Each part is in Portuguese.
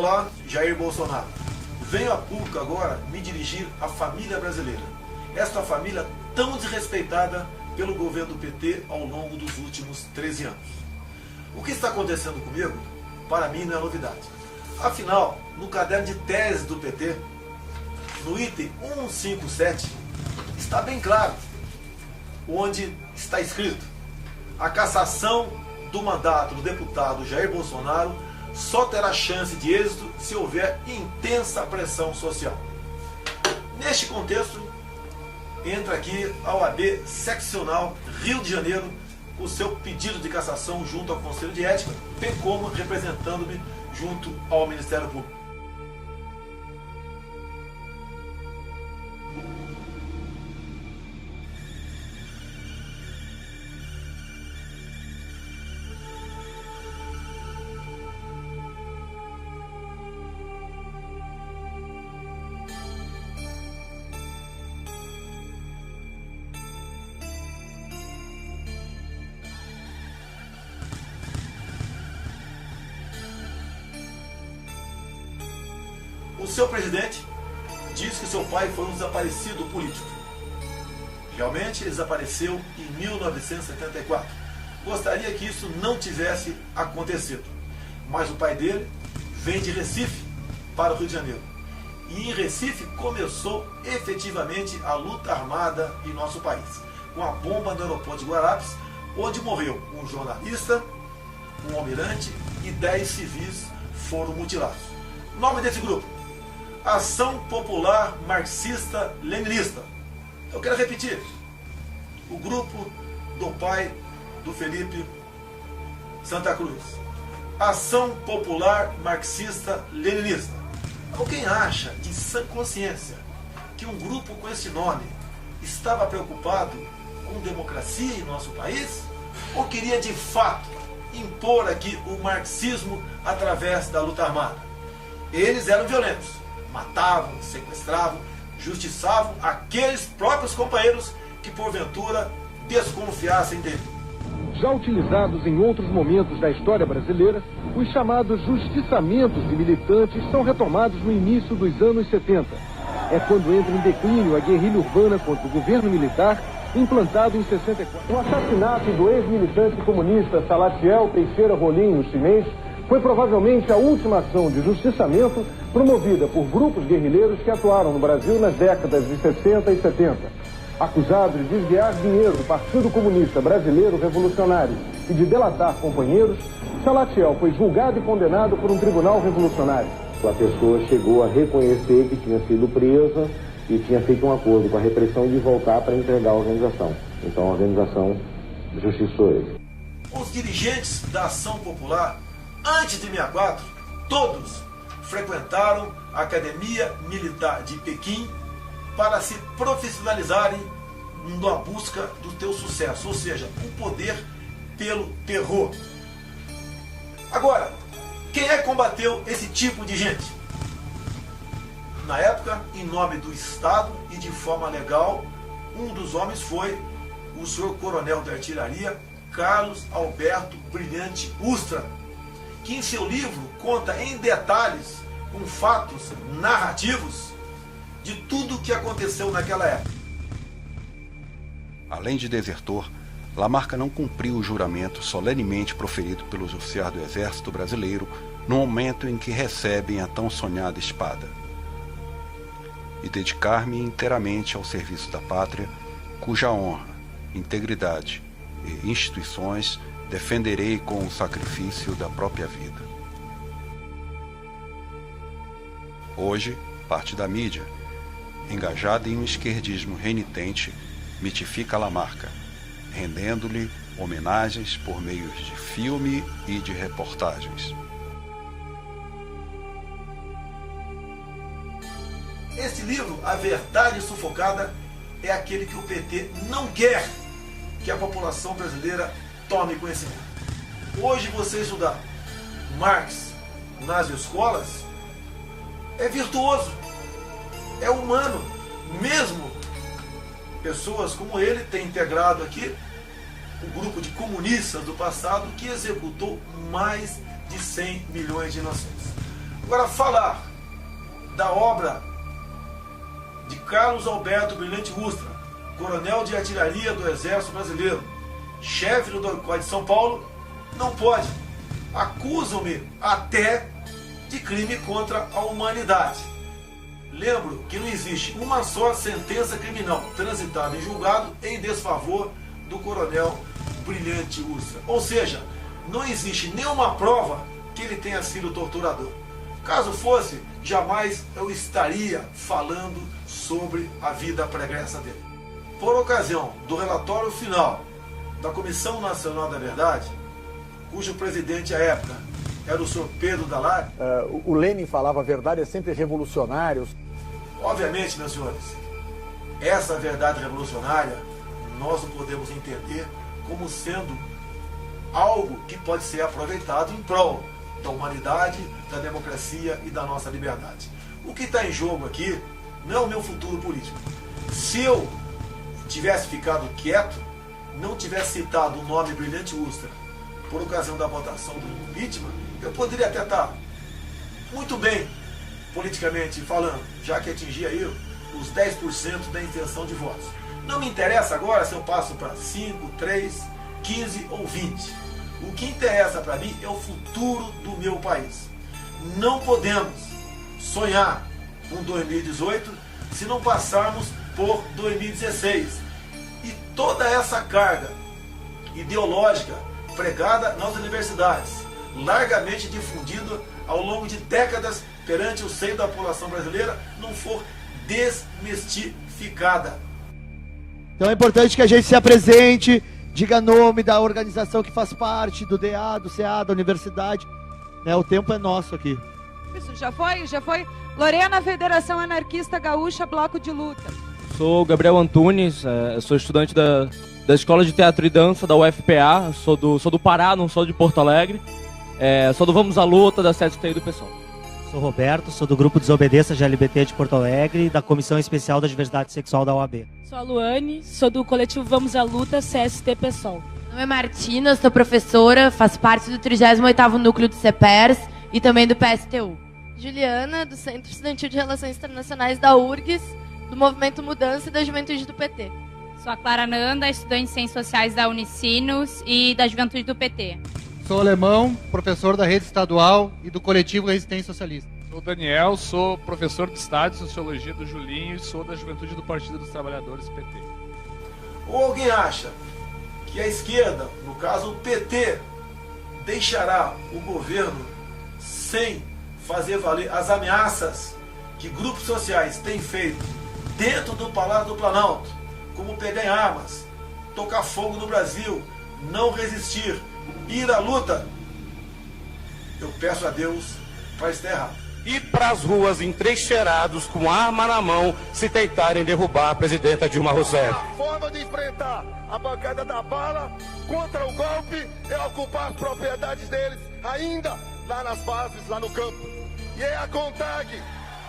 Olá, Jair Bolsonaro. Venho a público agora me dirigir à família brasileira. Esta família tão desrespeitada pelo governo do PT ao longo dos últimos 13 anos. O que está acontecendo comigo, para mim, não é novidade. Afinal, no caderno de tese do PT, no item 157, está bem claro, onde está escrito: a cassação do mandato do deputado Jair Bolsonaro só terá chance de êxito se houver intensa pressão social. Neste contexto, entra aqui a OAB Seccional Rio de Janeiro com o seu pedido de cassação junto ao Conselho de Ética, bem como representando-me junto ao Ministério Público. O seu presidente diz que seu pai foi um desaparecido político. Realmente ele desapareceu em 1974. Gostaria que isso não tivesse acontecido. Mas o pai dele vem de Recife para o Rio de Janeiro. E em Recife começou efetivamente a luta armada em nosso país, com a bomba no aeroporto de Guararapes, onde morreu um jornalista, um almirante e 10 civis foram mutilados. Nome desse grupo: Ação Popular Marxista-Leninista. Eu quero repetir: o grupo do pai do Felipe Santa Cruz. Ação Popular Marxista-Leninista. Alguém acha de sã consciência que um grupo com esse nome estava preocupado com democracia em nosso país? Ou queria de fato impor aqui o marxismo através da luta armada? Eles eram violentos. Matavam, sequestravam, justiçavam aqueles próprios companheiros que porventura desconfiassem dele. Já utilizados em outros momentos da história brasileira, os chamados justiçamentos de militantes são retomados no início dos anos 70. É quando entra em declínio a guerrilha urbana contra o governo militar, implantado em 64. O assassinato do ex-militante comunista Salatiel Teixeira Rolim, no chinês, foi provavelmente a última ação de justiçamento promovida por grupos guerrilheiros que atuaram no Brasil nas décadas de 60 e 70. Acusado de desviar dinheiro do Partido Comunista Brasileiro Revolucionário e de delatar companheiros, Salatiel foi julgado e condenado por um tribunal revolucionário. A pessoa chegou a reconhecer que tinha sido presa e tinha feito um acordo com a repressão de voltar para entregar a organização. Então a organização justiçou ele. Os dirigentes da Ação Popular, antes de 64, todos frequentaram a Academia Militar de Pequim para se profissionalizarem na busca do teu sucesso, ou seja, o poder pelo terror. Agora, quem é que combateu esse tipo de gente? Na época, em nome do Estado e de forma legal, um dos homens foi o senhor coronel da artilharia, Carlos Alberto Brilhante Ustra, que em seu livro conta em detalhes, com fatos narrativos, de tudo o que aconteceu naquela época. Além de desertor, Lamarca não cumpriu o juramento solenemente proferido pelos oficiais do Exército Brasileiro no momento em que recebem a tão sonhada espada. E dedicar-me inteiramente ao serviço da pátria, cuja honra, integridade e instituições defenderei com o sacrifício da própria vida. Hoje, parte da mídia, engajada em um esquerdismo renitente, mitifica Lamarca, rendendo-lhe homenagens por meios de filme e de reportagens. Esse livro, A Verdade Sufocada, é aquele que o PT não quer que a população brasileira tome conhecimento. Hoje você estudar Marx nas escolas é virtuoso, é humano. Mesmo pessoas como ele têm integrado aqui um grupo de comunistas do passado que executou mais de 100 milhões de nações. Agora, falar da obra de Carlos Alberto Brilhante Ustra, coronel de artilharia do Exército Brasileiro, chefe do DOI-COI de São Paulo, não pode. Acusam-me até de crime contra a humanidade. Lembro que não existe uma só sentença criminal transitada em julgado em desfavor do coronel Brilhante Ustra. Ou seja, não existe nenhuma prova que ele tenha sido torturador. Caso fosse, jamais eu estaria falando sobre a vida pregressa dele. Por ocasião do relatório final da Comissão Nacional da Verdade, cujo presidente à época era o senhor Pedro Dalari. O Lenin falava a verdade é sempre revolucionária. Obviamente, meus senhores, essa verdade revolucionária nós não podemos entender como sendo algo que pode ser aproveitado em prol da humanidade, da democracia e da nossa liberdade. O que está em jogo aqui não é o meu futuro político. Se eu tivesse ficado quieto, não tivesse citado o nome Brilhante Ustra por ocasião da votação do impeachment, eu poderia até estar muito bem politicamente falando, já que atingia aí os 10% da intenção de votos. Não me interessa agora se eu passo para 5, 3, 15 ou 20. O que interessa para mim é o futuro do meu país. Não podemos sonhar com 2018 se não passarmos por 2016. E toda essa carga ideológica pregada nas universidades, largamente difundida ao longo de décadas perante o seio da população brasileira, não for desmistificada. Então é importante que a gente se apresente, diga nome da organização que faz parte, do DA, do CA, da universidade. O tempo é nosso aqui. Isso, já foi. Lorena, Federação Anarquista Gaúcha, Bloco de Luta. Sou Gabriel Antunes, sou estudante da Escola de Teatro e Dança da UFPA, sou do Pará, não sou de Porto Alegre. Sou do Vamos à Luta, da CST e do PSOL. Sou Roberto, sou do Grupo Desobedeça GLBT de Porto Alegre e da Comissão Especial da Diversidade Sexual da OAB. Sou a Luane, sou do coletivo Vamos à Luta, CST PSOL. Meu nome é Martina, sou professora, faço parte do 38º Núcleo do CEPERS e também do PSTU. Juliana, do Centro Estudantil de Relações Internacionais da URGS, do Movimento Mudança e da Juventude do PT. Sou a Clara Nanda, estudante de Ciências Sociais da Unicinos e da Juventude do PT. Sou alemão, professor da rede estadual e do coletivo Resistência Socialista. Sou o Daniel, sou professor de Estado e Sociologia do Julinho e sou da Juventude do Partido dos Trabalhadores, PT. Ou alguém acha que a esquerda, no caso o PT, deixará o governo sem fazer valer as ameaças que grupos sociais têm feito dentro do Palácio do Planalto, como pegar em armas, tocar fogo no Brasil, não resistir, ir à luta? Eu peço a Deus para estar errado. Ir para as ruas entrincheirados com arma na mão se tentarem derrubar a presidenta Dilma Rousseff. A forma de enfrentar a bancada da bala contra o golpe é ocupar as propriedades deles, ainda lá nas bases, lá no campo. E é a CONTAG,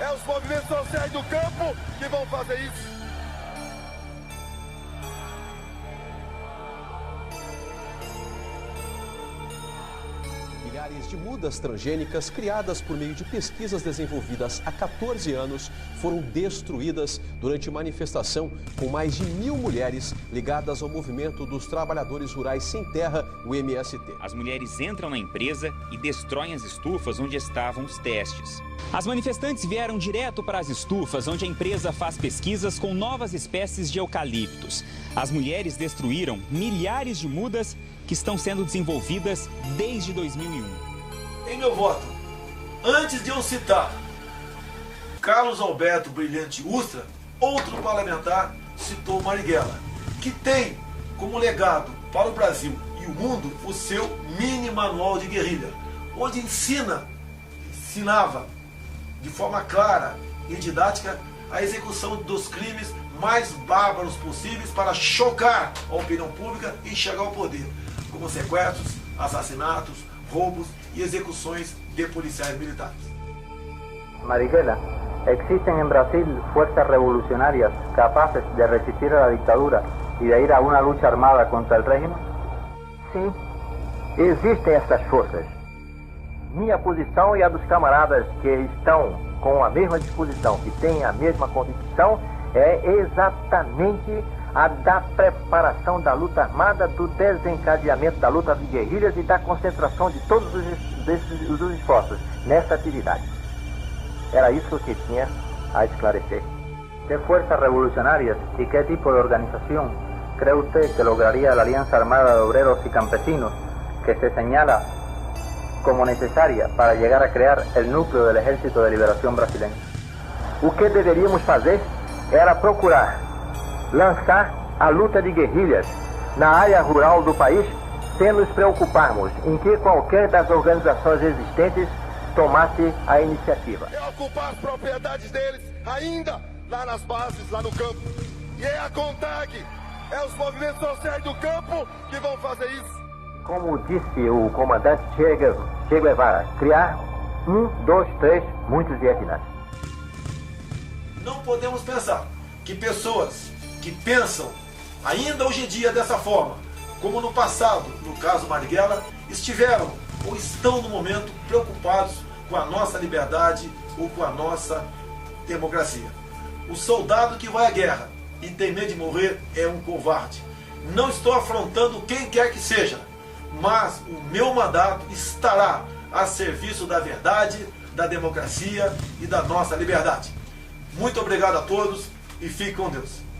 é os movimentos sociais do campo que vão fazer isso. Milhares de mudas transgênicas criadas por meio de pesquisas desenvolvidas há 14 anos foram destruídas durante manifestação com mais de 1.000 mulheres ligadas ao movimento dos trabalhadores rurais sem terra, o MST. As mulheres entram na empresa e destroem as estufas onde estavam os testes. As manifestantes vieram direto para as estufas onde a empresa faz pesquisas com novas espécies de eucaliptos. As mulheres destruíram milhares de mudas que estão sendo desenvolvidas desde 2001. Em meu voto, antes de eu citar Carlos Alberto Brilhante Ustra, outro parlamentar citou Marighella, que tem como legado para o Brasil e o mundo o seu mini manual de guerrilha, onde ensinava de forma clara e didática a execução dos crimes mais bárbaros possíveis para chocar a opinião pública e chegar ao poder, como sequestros, assassinatos, roubos e execuções de policiais militares. Marighella, ¿existen en Brasil fuerzas revolucionarias capaces de resistir a la dictadura y de ir a una lucha armada contra el régimen? Sim, existem essas forças. minha posição e a dos camaradas que estão com a mesma disposição, que têm a mesma convicção, é exatamente a da preparação da luta armada, do desencadeamento da luta de guerrilhas e da concentração de todos os esforços nessa atividade. Era isso que tinha a esclarecer. ¿Qué fuerzas revolucionarias y qué tipo de organización cree usted que lograría la Alianza Armada de Obreros y Campesinos que se señala como necesaria para llegar a crear el núcleo del Ejército de Liberación Brasileño? O que deveríamos fazer era procurar lançar a luta de guerrilhas na área rural do país, sem nos preocuparmos em que qualquer das organizações existentes tomasse a iniciativa. É ocupar as propriedades deles, ainda lá nas bases, lá no campo. E é a CONTAG, é os movimentos sociais do campo que vão fazer isso. Como disse o comandante Che Guevara, criar 1, 2, 3, muitos Vietnãs. Não podemos pensar que pessoas que pensam ainda hoje em dia dessa forma, como no passado, no caso Marighella, estiveram ou estão no momento preocupados com a nossa liberdade ou com a nossa democracia. O soldado que vai à guerra e tem medo de morrer é um covarde. Não estou afrontando quem quer que seja, mas o meu mandato estará a serviço da verdade, da democracia e da nossa liberdade. Muito obrigado a todos e fique com Deus.